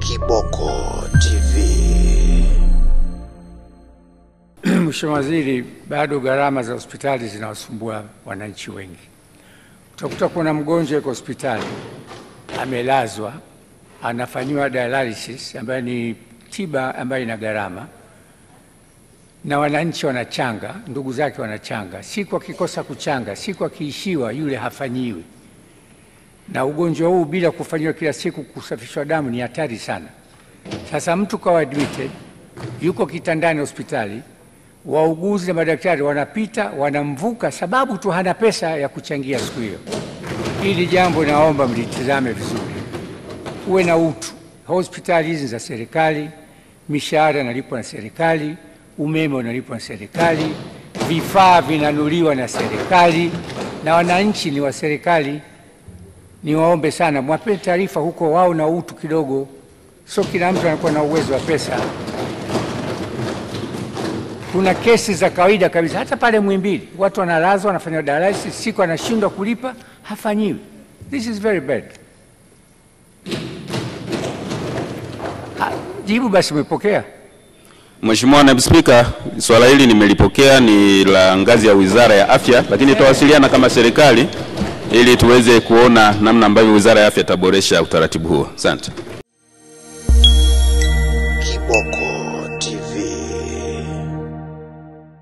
Kiboko TV. Mheshimiwa Waziri, bado gharama za hospitali zinawasumbua wananchi wengi. Utakuta kuna mgonjwa yuko hospitali, amelazwa, anafanyiwa dialysis ambayo ni tiba ambayo ina gharama, na wananchi wanachanga, ndugu zake wanachanga. Siku akikosa kuchanga, siku akiishiwa, yule hafanyiwi. Na ugonjwa huu bila kufanyiwa kila siku kusafishwa damu ni hatari sana. Sasa mtu kwa admitted, yuko kitandani hospitali, wauguzi na madaktari wanapita, wanamvuka sababu tu hana pesa ya kuchangia siku hiyo. Hili jambo naomba mlitizame vizuri. Uwe na utu. Hospitali hizi za serikali, mishahara inalipwa na serikali, umeme unalipwa na serikali, vifaa vinanunuliwa na serikali, na wananchi ni wa serikali. Niwaombe sana mwape taarifa huko wao na utu kidogo. Sio kila mtu anakuwa na uwezo wa pesa. Kuna kesi za kawaida kabisa, hata pale Muhimbili watu wanalazwa, wanafanywa dialysis, siku anashindwa kulipa, hafanyiwi. This is very bad. Jibu basi umepokea? Mheshimiwa Naibu Spika, swala hili nimelipokea, ni la ngazi ya Wizara ya Afya, lakini tutawasiliana kama serikali ili tuweze kuona namna ambavyo Wizara ya Afya itaboresha utaratibu huo. Asante.